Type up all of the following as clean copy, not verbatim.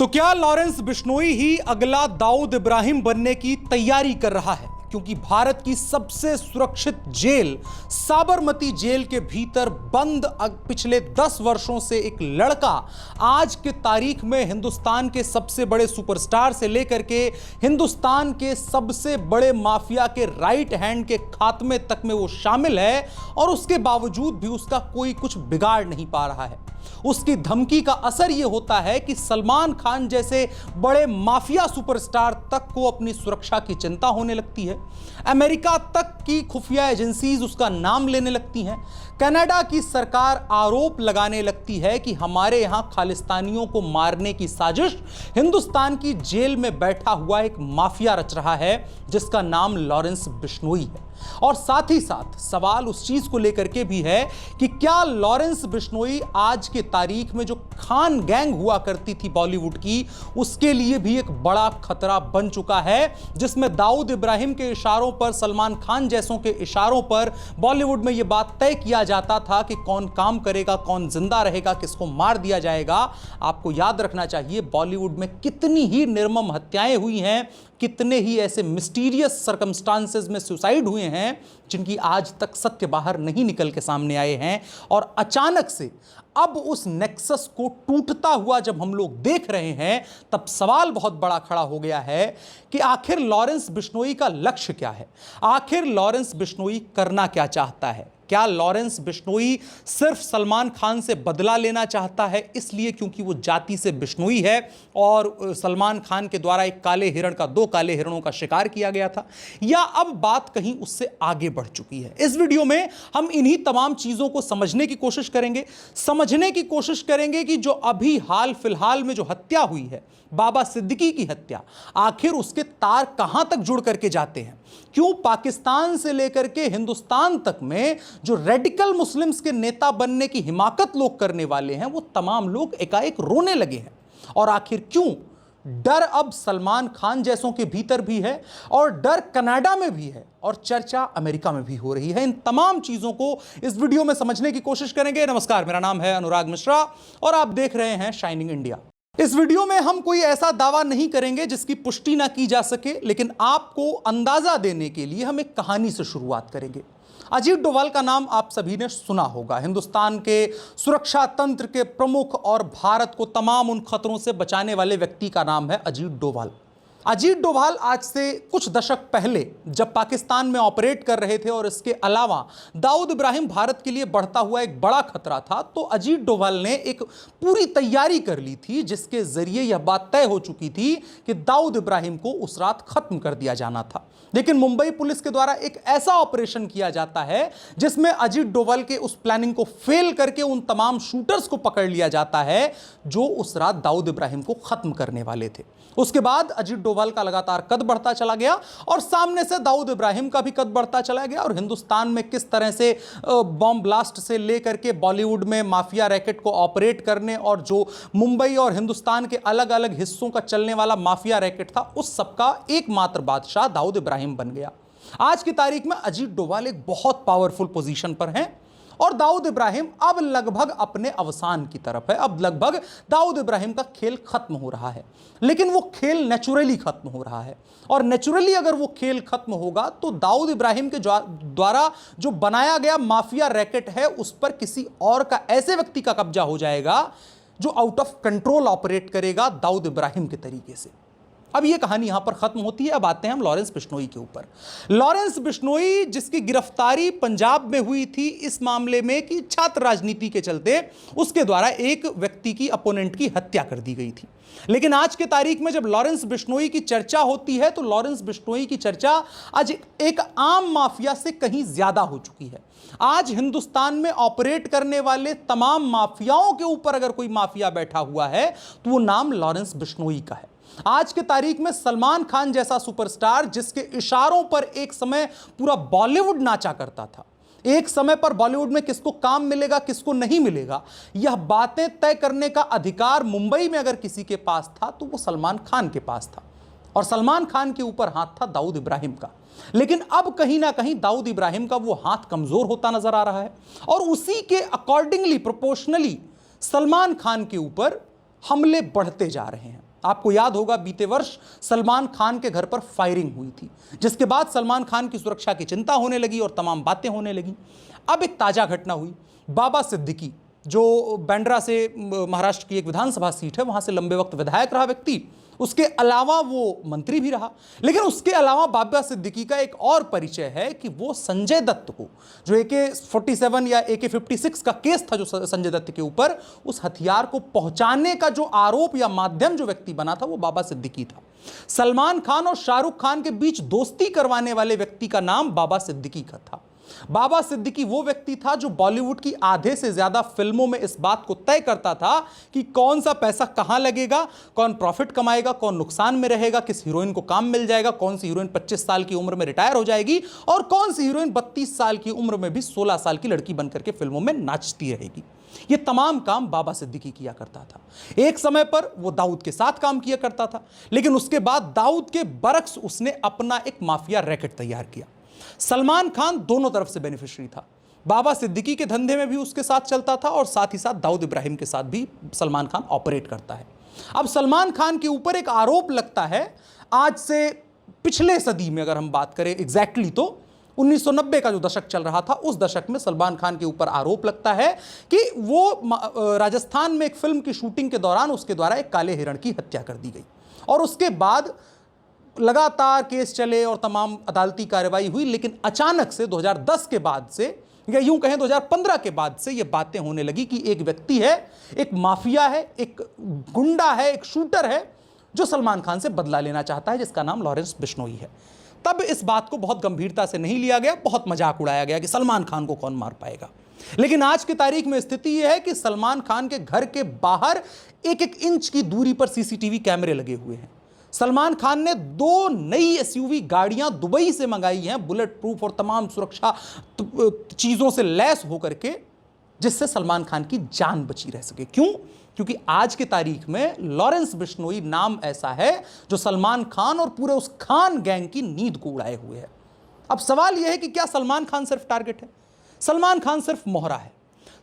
तो क्या लॉरेंस बिश्नोई ही अगला दाऊद इब्राहिम बनने की तैयारी कर रहा है? क्योंकि भारत की सबसे सुरक्षित जेल साबरमती जेल के भीतर बंद पिछले 10 वर्षों से एक लड़का आज के तारीख में हिंदुस्तान के सबसे बड़े सुपरस्टार से लेकर के हिंदुस्तान के सबसे बड़े माफिया के राइट हैंड के खात्मे तक में वो शामिल है, और उसके बावजूद भी उसका कोई कुछ बिगाड़ नहीं पा रहा है। उसकी धमकी का असर यह होता है कि सलमान खान जैसे बड़े माफिया सुपरस्टार तक को अपनी सुरक्षा की चिंता होने लगती है। अमेरिका तक की खुफिया एजेंसीज उसका नाम लेने लगती हैं। कनाडा की सरकार आरोप लगाने लगती है कि हमारे यहां खालिस्तानियों को मारने की साजिश हिंदुस्तान की जेल में बैठा हुआ एक माफिया रच रहा है जिसका नाम लॉरेंस बिश्नोई है। और साथ ही साथ सवाल उस चीज को लेकर के भी है कि क्या लॉरेंस बिश्नोई आज के तारीख में जो खान गैंग हुआ करती थी बॉलीवुड की, उसके लिए भी एक बड़ा खतरा बन चुका है, जिसमें दाऊद इब्राहिम के इशारों पर, सलमान खान जैसों के इशारों पर बॉलीवुड में यह बात तय किया जाता था कि कौन काम करेगा, कौन जिंदा रहेगा, किसको मार दिया जाएगा। आपको याद रखना चाहिए बॉलीवुड में कितनी ही निर्मम हत्याएं हुई हैं, कितने ही ऐसे मिस्टीरियस सर्कमस्टांसेस में सुसाइड हुए हैं जिनकी आज तक सत्य बाहर नहीं निकल के सामने आए हैं। और अचानक से अब उस नेक्सस को टूटता हुआ जब हम लोग देख रहे हैं, तब सवाल बहुत बड़ा खड़ा हो गया है कि आखिर लॉरेंस बिश्नोई का लक्ष्य क्या है? आखिर लॉरेंस बिश्नोई करना क्या चाहता है? क्या लॉरेंस बिश्नोई सिर्फ सलमान खान से बदला लेना चाहता है इसलिए क्योंकि वो जाति से बिश्नोई है और सलमान खान के द्वारा एक काले हिरण का, 2 काले हिरणों का शिकार किया गया था, या अब बात कहीं उससे आगे बढ़ चुकी है? इस वीडियो में हम इन्हीं तमाम चीजों को समझने की कोशिश करेंगे कि जो अभी हाल फिलहाल में जो हत्या हुई है, बाबा सिद्दीकी की हत्या, आखिर उसके तार कहां तक जुड़ करके जाते हैं? क्यों पाकिस्तान से लेकर के हिंदुस्तान तक में जो रेडिकल मुस्लिम्स के नेता बनने की हिमाकत लोग करने वाले हैं, वो तमाम लोग एकाएक रोने लगे हैं? और आखिर क्यों डर अब सलमान खान जैसों के भीतर भी है, और डर कनाडा में भी है, और चर्चा अमेरिका में भी हो रही है? इन तमाम चीजों को इस वीडियो में समझने की कोशिश करेंगे। नमस्कार, मेरा नाम है अनुराग मिश्रा और आप देख रहे हैं शाइनिंग इंडिया। इस वीडियो में हम कोई ऐसा दावा नहीं करेंगे जिसकी पुष्टि ना की जा सके, लेकिन आपको अंदाजा देने के लिए हम एक कहानी से शुरुआत करेंगे। अजीत डोभाल का नाम आप सभी ने सुना होगा। हिंदुस्तान के सुरक्षा तंत्र के प्रमुख और भारत को तमाम उन खतरों से बचाने वाले व्यक्ति का नाम है अजीत डोभाल। अजीत डोभाल आज से कुछ दशक पहले जब पाकिस्तान में ऑपरेट कर रहे थे और इसके अलावा दाऊद इब्राहिम भारत के लिए बढ़ता हुआ एक बड़ा खतरा था, तो अजीत डोभाल ने एक पूरी तैयारी कर ली थी जिसके जरिए यह बात तय हो चुकी थी कि दाऊद इब्राहिम को उस रात खत्म कर दिया जाना था। लेकिन मुंबई पुलिस के द्वारा एक ऐसा ऑपरेशन किया जाता है जिसमें अजीत डोभाल के उस प्लानिंग को फेल करके उन तमाम शूटर्स को पकड़ लिया जाता है जो उस रात दाऊद इब्राहिम को खत्म करने वाले थे। उसके बाद अजीत डोभाल का लगातार कद बढ़ता चला गया और सामने से दाऊद इब्राहिम का भी कद बढ़ता चला गया, और हिंदुस्तान में किस तरह से बॉम्ब ब्लास्ट से लेकर के बॉलीवुड में माफिया रैकेट को ऑपरेट करने और जो मुंबई और हिंदुस्तान के अलग अलग हिस्सों का चलने वाला माफिया रैकेट था, उस सबका एकमात्र बादशाह दाऊद इब्राहिम बन गया। आज की तारीख में अजीत डोभाल एक बहुत पावरफुल पोजीशन पर हैं और दाऊद इब्राहिम अब लगभग अपने अवसान की तरफ है। अब लगभग दाऊद इब्राहिम का खेल खत्म हो रहा है, लेकिन वो खेल नेचुरली खत्म हो रहा है, और नेचुरली अगर वो खेल खत्म होगा तो दाऊद इब्राहिम के द्वारा जो बनाया गया माफिया रैकेट है उस पर किसी और का, ऐसे व्यक्ति का कब्जा हो जाएगा जो आउट ऑफ कंट्रोल ऑपरेट करेगा दाऊद इब्राहिम के तरीके से। अब यह कहानी यहां पर खत्म होती है। अब आते हैं हम लॉरेंस बिश्नोई के ऊपर। लॉरेंस बिश्नोई जिसकी गिरफ्तारी पंजाब में हुई थी इस मामले में कि छात्र राजनीति के चलते उसके द्वारा एक व्यक्ति की अपोनेंट की हत्या कर दी गई थी। लेकिन आज के तारीख में जब लॉरेंस बिश्नोई की चर्चा होती है तो लॉरेंस बिश्नोई की चर्चा आज एक आम माफिया से कहीं ज्यादा हो चुकी है। आज हिंदुस्तान में ऑपरेट करने वाले तमाम माफियाओं के ऊपर अगर कोई माफिया बैठा हुआ है तो वो नाम लॉरेंस बिश्नोई का है। आज के तारीख में सलमान खान जैसा सुपरस्टार जिसके इशारों पर एक समय पूरा बॉलीवुड नाचा करता था, एक समय पर बॉलीवुड में किसको काम मिलेगा किसको नहीं मिलेगा, यह बातें तय करने का अधिकार मुंबई में अगर किसी के पास था तो वो सलमान खान के पास था, और सलमान खान के ऊपर हाथ था दाऊद इब्राहिम का। लेकिन अब कहीं ना कहीं दाऊद इब्राहिम का वो हाथ कमजोर होता नजर आ रहा है, और उसी के अकॉर्डिंगली, प्रोपोर्शनली सलमान खान के ऊपर हमले बढ़ते जा रहे हैं। आपको याद होगा बीते वर्ष सलमान खान के घर पर फायरिंग हुई थी, जिसके बाद सलमान खान की सुरक्षा की चिंता होने लगी और तमाम बातें होने लगी। अब एक ताजा घटना हुई, बाबा सिद्दीकी जो बांद्रा से महाराष्ट्र की एक विधानसभा सीट है, वहां से लंबे वक्त विधायक रहा व्यक्ति, उसके अलावा वो मंत्री भी रहा। लेकिन उसके अलावा बाबा सिद्दीकी का एक और परिचय है कि वो संजय दत्त को, जो AK-47 या AK-56 का केस था जो संजय दत्त के ऊपर, उस हथियार को पहुंचाने का जो आरोप या माध्यम जो व्यक्ति बना था वो बाबा सिद्दीकी था। सलमान खान और शाहरुख खान के बीच दोस्ती करवाने वाले व्यक्ति का नाम बाबा सिद्दीकी का था। बाबा सिद्दीकी वो व्यक्ति था जो बॉलीवुड की आधे से ज्यादा फिल्मों में इस बात को तय करता था कि कौन सा पैसा कहां लगेगा, कौन प्रॉफिट कमाएगा, कौन नुकसान में रहेगा, किस हीरोइन को काम मिल जाएगा, कौन सी हीरोइन 25 साल की उम्र में रिटायर हो जाएगी और कौन सी हीरोइन 32 साल की उम्र में भी 16 साल की लड़की बनकर के फिल्मों में नाचती रहेगी। ये तमाम काम बाबा सिद्दीकी किया करता था। एक समय पर वो दाऊद के साथ काम किया करता था, लेकिन उसके बाद दाऊद के बरक्स उसने अपना एक माफिया रैकेट तैयार किया। सलमान खान दोनों तरफ से बेनिफिशियरी था, बाबा सिद्दीकी के धंधे में भी उसके साथ चलता था और साथ ही साथ दाऊद इब्राहिम के साथ भी सलमान खान ऑपरेट करता है। अब सलमान खान के ऊपर एक आरोप लगता है, आज से पिछले सदी में अगर हम बात करें एग्जैक्टली तो 1990 का जो दशक चल रहा था, उस दशक में सलमान खान के ऊपर आरोप लगता है कि वो राजस्थान में एक फिल्म की शूटिंग के दौरान उसके द्वारा एक काले हिरण की हत्या कर दी गई और उसके बाद लगातार केस चले और तमाम अदालती कार्रवाई हुई। लेकिन अचानक से 2010 के बाद से या यूं कहें 2015 के बाद से ये बातें होने लगी कि एक व्यक्ति है, एक माफिया है, एक गुंडा है, एक शूटर है जो सलमान खान से बदला लेना चाहता है, जिसका नाम लॉरेंस बिश्नोई है। तब इस बात को बहुत गंभीरता से नहीं लिया गया, बहुत मजाक उड़ाया गया कि सलमान खान को कौन मार पाएगा। लेकिन आज की तारीख में स्थिति यह है कि सलमान खान के घर के बाहर 1-1 इंच की दूरी पर सीसीटीवी कैमरे लगे हुए हैं। सलमान खान ने 2 नई SUV गाड़ियां दुबई से मंगाई हैं, बुलेट प्रूफ और तमाम सुरक्षा चीजों से लैस होकर के, जिससे सलमान खान की जान बची रह सके। क्यों? क्योंकि आज की तारीख में लॉरेंस बिश्नोई नाम ऐसा है जो सलमान खान और पूरे उस खान गैंग की नींद को उड़ाए हुए है। अब सवाल यह है कि क्या सलमान खान सिर्फ टारगेट है? सलमान खान सिर्फ मोहरा है।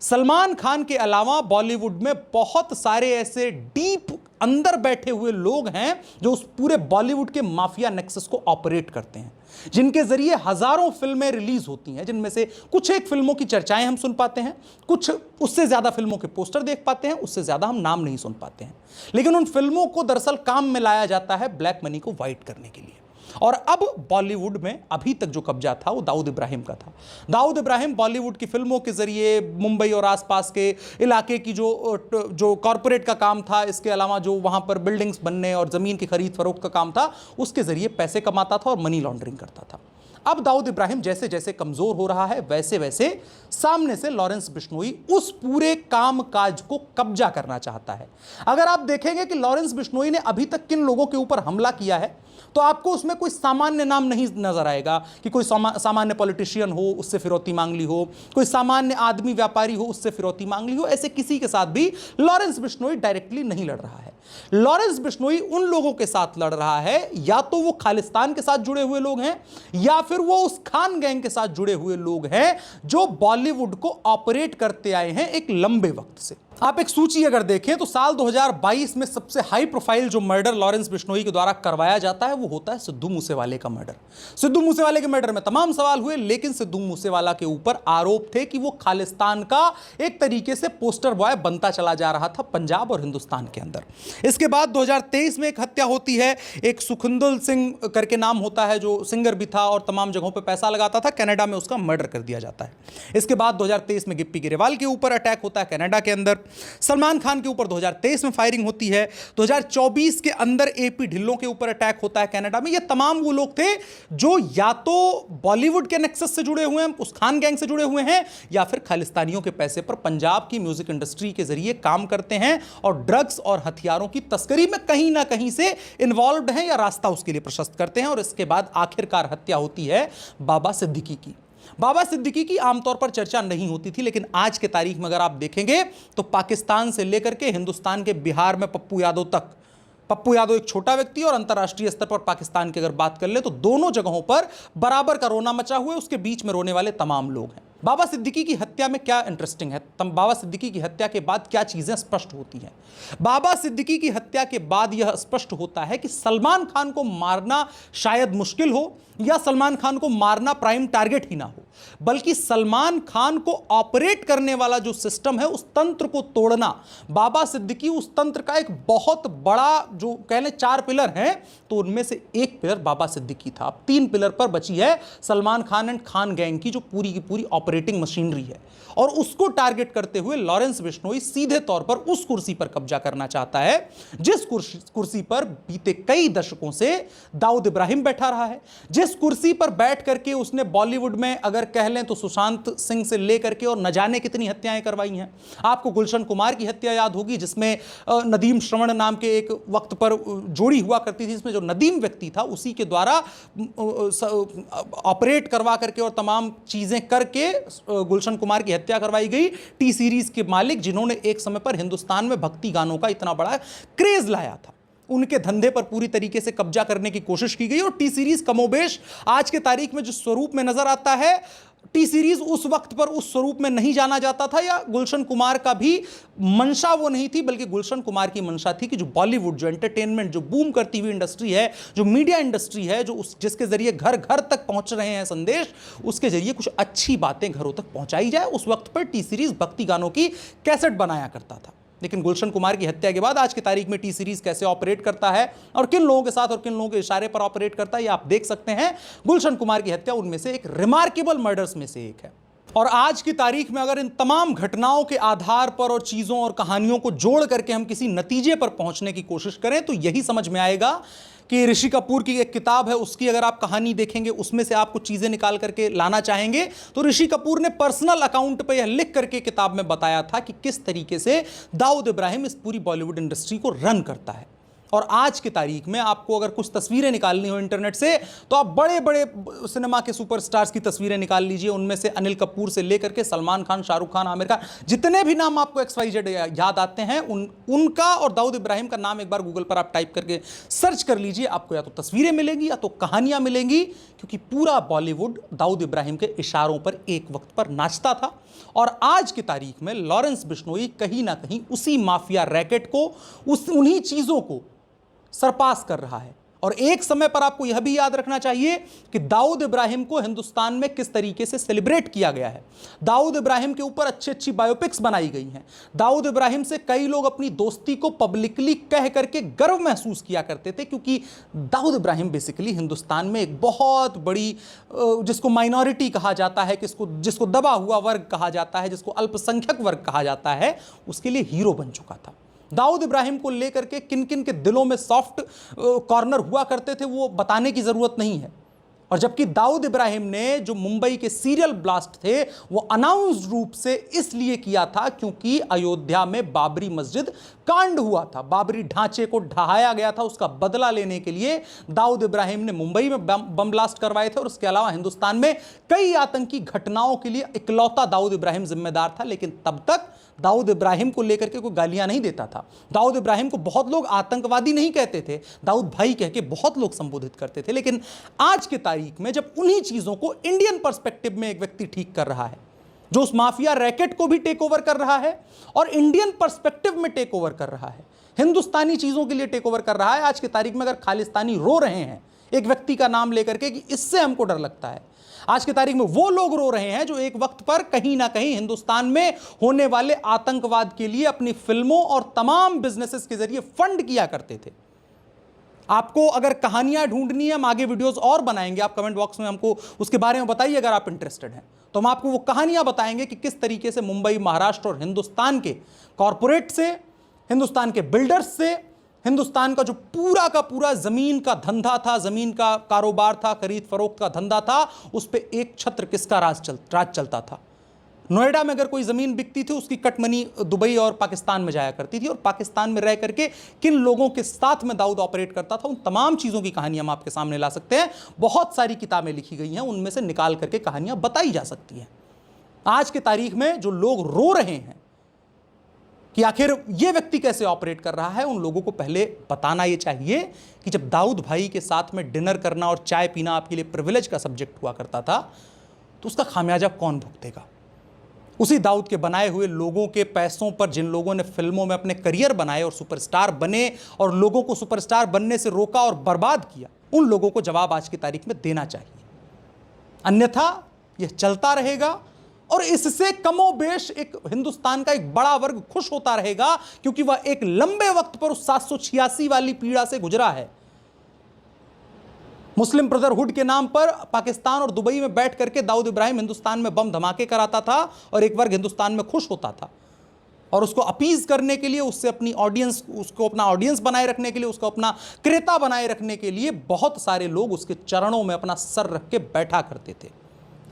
सलमान खान के अलावा बॉलीवुड में बहुत सारे ऐसे डीप अंदर बैठे हुए लोग हैं जो उस पूरे बॉलीवुड के माफिया नेक्सस को ऑपरेट करते हैं, जिनके जरिए हजारों फिल्में रिलीज होती हैं, जिनमें से कुछ एक फिल्मों की चर्चाएं हम सुन पाते हैं, कुछ उससे ज्यादा फिल्मों के पोस्टर देख पाते हैं, उससे ज्यादा हम नाम नहीं सुन पाते हैं। लेकिन उन फिल्मों को दरअसल काम में लाया जाता है ब्लैक मनी को वाइट करने के लिए। और अब बॉलीवुड में अभी तक जो कब्जा था वो दाऊद इब्राहिम का था। दाऊद इब्राहिम बॉलीवुड की फिल्मों के जरिए मुंबई और आसपास के इलाके की जो कॉरपोरेट का काम था, इसके अलावा जो वहां पर बिल्डिंग्स बनने और जमीन की खरीद फरोख्त का काम था, उसके जरिए पैसे कमाता था और मनी लॉन्ड्रिंग करता था। अब दाऊद इब्राहिम जैसे जैसे कमजोर हो रहा है, वैसे वैसे सामने से लॉरेंस बिश्नोई उस पूरे काम काज को कब्जा करना चाहता है। अगर आप देखेंगे कि लॉरेंस बिश्नोई ने अभी तक किन लोगों के ऊपर हमला किया है, तो आपको उसमें कोई सामान्य नाम नहीं नजर आएगा कि कोई सामान्य पॉलिटिशियन हो उससे फिरौती मांग ली हो, कोई सामान्य आदमी व्यापारी हो उससे फिरौती मांग ली हो। ऐसे किसी के साथ भी लॉरेंस बिश्नोई डायरेक्टली नहीं लड़ रहा है। लॉरेंस बिश्नोई उन लोगों के साथ लड़ रहा है, या तो वो खालिस्तान के साथ जुड़े हुए लोग हैं या फिर वो उस खान गैंग के साथ जुड़े हुए लोग हैं जो बॉलीवुड को ऑपरेट करते आए हैं एक लंबे वक्त से। आप एक सूची अगर देखें तो साल 2022 में सबसे हाई प्रोफाइल जो मर्डर लॉरेंस बिश्नोई के द्वारा करवाया जाता है वो होता है सिद्धू मूसेवाले का मर्डर। सिद्धू मूसेवाले के मर्डर में तमाम सवाल हुए, लेकिन सिद्धू मूसेवाला के ऊपर आरोप थे कि वो खालिस्तान का एक तरीके से पोस्टर बॉय बनता चला जा रहा था पंजाब और हिंदुस्तान के अंदर। इसके बाद 2023 में एक हत्या होती है, एक सुखिंदुल सिंह करके नाम होता है जो सिंगर भी था और तमाम जगहों पर पैसा लगाता था, कनाडा में उसका मर्डर कर दिया जाता है। इसके बाद 2023 में गिप्पी गिरेवाल के ऊपर अटैक होता है कनाडा के अंदर। सलमान खान के ऊपर 2023 में फायरिंग होती है। 2024 के अंदर AP ढिल्लों के ऊपर अटैक होता है कनाडा में। ये तमाम वो लोग थे जो या तो बॉलीवुड के नेक्सस से जुड़े हुए हैं, उस खान गैंग से जुड़े हुए हैं, या फिर खालिस्तानियों के पैसे पर पंजाब की म्यूजिक इंडस्ट्री के जरिए काम करते हैं और ड्रग्स और हथियारों की तस्करी में कहीं ना कहीं से इन्वॉल्व हैं या रास्ता उसके लिए प्रशस्त करते हैं। और इसके बाद आखिरकार हत्या होती है बाबा सिद्दीकी की। बाबा सिद्दीकी की आमतौर पर चर्चा नहीं होती थी, लेकिन आज के तारीख में अगर आप देखेंगे तो पाकिस्तान से लेकर के हिंदुस्तान के बिहार में पप्पू यादव तक, पप्पू यादव एक छोटा व्यक्ति और अंतर्राष्ट्रीय स्तर पर पाकिस्तान की अगर बात कर ले तो दोनों जगहों पर बराबर का रोना मचा हुआ है, उसके बीच में रोने वाले तमाम लोग हैं। बाबा सिद्दीकी की हत्या में क्या इंटरेस्टिंग है, बाबा सिद्दीकी की हत्या के बाद क्या चीजें स्पष्ट होती हैं। बाबा सिद्दीकी की हत्या के बाद यह स्पष्ट होता है कि सलमान खान को मारना शायद मुश्किल हो या सलमान खान को मारना प्राइम टारगेट ही ना हो, बल्कि सलमान खान को ऑपरेट करने वाला जो सिस्टम है उस तंत्र को तोड़ना, बाबा सिद्दीकी उस तंत्र का एक बहुत बड़ा, जो कह लें 4 पिलर हैं, तो उनमें से एक पिलर बाबा सिद्दीकी था। अब 3 पिलर पर बची है सलमान खान एंड खान गैंग की जो पूरी की पूरी ऑपरेटिंग मशीनरी है, और उसको टारगेट करते हुए लॉरेंस बिश्नोई सीधे तौर पर उस कुर्सी पर कब्जा करना चाहता है जिस कुर्सी पर बीते कई दशकों से दाऊद इब्राहिम बैठा रहा है, जिस कुर्सी पर बैठ करके उसने बॉलीवुड में अगर कह लें तो सुशांत सिंह से लेकर के और न जाने कितनी हत्याएं करवाई हैं। आपको गुलशन कुमार की हत्या याद होगी, जिसमें नदीम श्रवण नाम के एक वक्त पर जोड़ी हुआ करती थी, जिसमें जो नदीम व्यक्ति था उसी के द्वारा ऑपरेट करवा करके और तमाम चीजें करके गुलशन कुमार की हत्या करवाई गई। टी सीरीज के मालिक जिन्होंने एक समय पर हिंदुस्तान में भक्ति गानों का इतना बड़ा क्रेज लाया था, उनके धंधे पर पूरी तरीके से कब्जा करने की कोशिश की गई। और टी सीरीज कमोबेश आज के तारीख में जिस स्वरूप में नजर आता है, टी सीरीज उस वक्त पर उस स्वरूप में नहीं जाना जाता था, या गुलशन कुमार का भी मंशा वो नहीं थी, बल्कि गुलशन कुमार की मंशा थी कि जो बॉलीवुड, जो एंटरटेनमेंट, जो बूम करती हुई इंडस्ट्री है, जो मीडिया इंडस्ट्री है, जो जिसके जरिए घर घर तक पहुंच रहे हैं संदेश, उसके जरिए कुछ अच्छी बातें घरों तक पहुंचाई जाए। उस वक्त पर टी सीरीज भक्ति गानों की कैसेट बनाया करता था। लेकिन गुलशन कुमार की हत्या के बाद आज की तारीख में टी सीरीज कैसे ऑपरेट करता है और किन लोगों के साथ और किन लोगों के इशारे पर ऑपरेट करता है, ये आप देख सकते हैं। गुलशन कुमार की हत्या उनमें से एक रिमार्केबल मर्डर्स में से एक है। और आज की तारीख में अगर इन तमाम घटनाओं के आधार पर और चीज़ों और कहानियों को जोड़ करके हम किसी नतीजे पर पहुंचने की कोशिश करें तो यही समझ में आएगा कि ऋषि कपूर की एक किताब है, उसकी अगर आप कहानी देखेंगे, उसमें से आप कुछ चीज़ें निकाल करके लाना चाहेंगे, तो ऋषि कपूर ने पर्सनल अकाउंट पे यह लिख करके किताब में बताया था कि किस तरीके से दाऊद इब्राहिम इस पूरी बॉलीवुड इंडस्ट्री को रन करता है। और आज की तारीख में आपको अगर कुछ तस्वीरें निकालनी हो इंटरनेट से, तो आप बड़े बड़े सिनेमा के सुपरस्टार्स की तस्वीरें निकाल लीजिए, उनमें से अनिल कपूर से लेकर के सलमान खान, शाहरुख खान, आमिर खान, जितने भी नाम आपको XYZ याद आते हैं, उनका और दाऊद इब्राहिम का नाम एक बार गूगल पर आप टाइप करके सर्च कर लीजिए, आपको या तो तस्वीरें मिलेंगी या तो कहानियां मिलेंगी, क्योंकि पूरा बॉलीवुड दाऊद इब्राहिम के इशारों पर एक वक्त पर नाचता था। और आज की तारीख में लॉरेंस बिश्नोई कहीं ना कहीं उसी माफिया रैकेट को, उन्हीं चीजों को सरपास कर रहा है। और एक समय पर आपको यह भी याद रखना चाहिए कि दाऊद इब्राहिम को हिंदुस्तान में किस तरीके से सेलिब्रेट किया गया है। दाऊद इब्राहिम के ऊपर अच्छी अच्छी बायोपिक्स बनाई गई हैं। दाऊद इब्राहिम से कई लोग अपनी दोस्ती को पब्लिकली कह करके गर्व महसूस किया करते थे, क्योंकि दाऊद इब्राहिम बेसिकली हिंदुस्तान में एक बहुत बड़ी, जिसको माइनॉरिटी कहा जाता है, जिसको दबा हुआ वर्ग कहा जाता है, जिसको अल्पसंख्यक वर्ग कहा जाता है, उसके लिए हीरो बन चुका था। दाऊद इब्राहिम को लेकर के किन किन के दिलों में सॉफ्ट कॉर्नर हुआ करते थे वो बताने की ज़रूरत नहीं है। और जबकि दाऊद इब्राहिम ने जो मुंबई के सीरियल ब्लास्ट थे वो अनाउंस्ड रूप से इसलिए किया था क्योंकि अयोध्या में बाबरी मस्जिद कांड हुआ था, बाबरी ढांचे को ढहाया गया था। उसका बदला लेने के लिए दाऊद इब्राहिम ने मुंबई में बम ब्लास्ट करवाए थे, और उसके अलावा हिंदुस्तान में कई आतंकी घटनाओं के लिए इकलौता दाऊद इब्राहिम जिम्मेदार था। लेकिन तब तक दाऊद इब्राहिम को लेकर के कोई गालियां नहीं देता था। दाऊद इब्राहिम को बहुत लोग आतंकवादी नहीं कहते थे, दाऊद भाई कह के बहुत लोग संबोधित करते थे। लेकिन आज की तारीख में जब उन्हीं चीजों को इंडियन पर्सपेक्टिव में एक व्यक्ति ठीक कर रहा है, जो उस माफिया रैकेट को भी टेक ओवर कर रहा है और इंडियन पर्सपेक्टिव में टेक ओवर कर रहा है, हिंदुस्तानी चीजों के लिए टेक ओवर कर रहा है। आज की तारीख में अगर खालिस्तानी रो रहे हैं एक व्यक्ति का नाम लेकर के कि इससे हमको डर लगता है, आज की तारीख में वो लोग रो रहे हैं जो एक वक्त पर कहीं ना कहीं हिंदुस्तान में होने वाले आतंकवाद के लिए अपनी फिल्मों और तमाम बिजनेसेस के जरिए फंड किया करते थे। आपको अगर कहानियां ढूंढनी है, हम आगे वीडियोस और बनाएंगे, आप कमेंट बॉक्स में हमको उसके बारे में बताइए अगर आप इंटरेस्टेड हैं, तो हम आपको वो कहानियां बताएंगे कि किस तरीके से मुंबई, महाराष्ट्र और हिंदुस्तान के कॉरपोरेट से, हिंदुस्तान के बिल्डर्स से, हिंदुस्तान का जो पूरा का पूरा जमीन का धंधा था, जमीन का कारोबार था, खरीद फरोख्त का धंधा था, उस पर एक छत्र किसका राज चलता था। नोएडा में अगर कोई जमीन बिकती थी उसकी कट मनी दुबई और पाकिस्तान में जाया करती थी, और पाकिस्तान में रह करके किन लोगों के साथ में दाऊद ऑपरेट करता था, उन तमाम चीज़ों की कहानी हम आपके सामने ला सकते हैं। बहुत सारी किताबें लिखी गई हैं, उनमें से निकाल करके कहानियां बताई जा सकती हैं। आज की तारीख में जो लोग रो रहे हैं कि आखिर ये व्यक्ति कैसे ऑपरेट कर रहा है, उन लोगों को पहले बताना ये चाहिए कि जब दाऊद भाई के साथ में डिनर करना और चाय पीना आपके लिए प्रिविलेज का सब्जेक्ट हुआ करता था, तो उसका खामियाजा कौन भुगतेगा? उसी दाऊद के बनाए हुए लोगों के पैसों पर जिन लोगों ने फिल्मों में अपने करियर बनाए और सुपरस्टार बने और लोगों को सुपरस्टार बनने से रोका और बर्बाद किया, उन लोगों को जवाब आज की तारीख में देना चाहिए। अन्यथा यह चलता रहेगा और इससे कमोबेश एक हिंदुस्तान का एक बड़ा वर्ग खुश होता रहेगा, क्योंकि वह एक लंबे वक्त पर उस 786 वाली पीड़ा से गुजरा है। मुस्लिम ब्रदरहुड के नाम पर पाकिस्तान और दुबई में बैठ करके दाऊद इब्राहिम हिंदुस्तान में बम धमाके कराता था और एक वर्ग हिंदुस्तान में खुश होता था, और उसको अपीज करने के लिए, उससे अपनी ऑडियंस, उसको अपना ऑडियंस बनाए रखने के लिए, उसको अपना क्रेता बनाए रखने के लिए बहुत सारे लोग उसके चरणों में अपना सर रख के बैठा करते थे।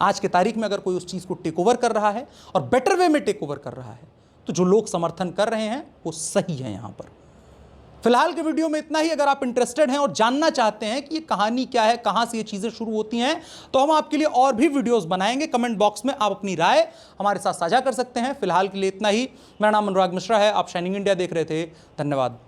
आज की तारीख में अगर कोई उस चीज़ को टेक ओवर कर रहा है और बेटर वे में टेक ओवर कर रहा है, तो जो लोग समर्थन कर रहे हैं वो सही है। यहाँ पर फिलहाल के वीडियो में इतना ही। अगर आप इंटरेस्टेड हैं और जानना चाहते हैं कि ये कहानी क्या है, कहाँ से ये चीज़ें शुरू होती हैं, तो हम आपके लिए और भी वीडियोस बनाएंगे। कमेंट बॉक्स में आप अपनी राय हमारे साथ साझा कर सकते हैं। फिलहाल के लिए इतना ही। मेरा नाम अनुराग मिश्रा है, आप शाइनिंग इंडिया देख रहे थे। धन्यवाद।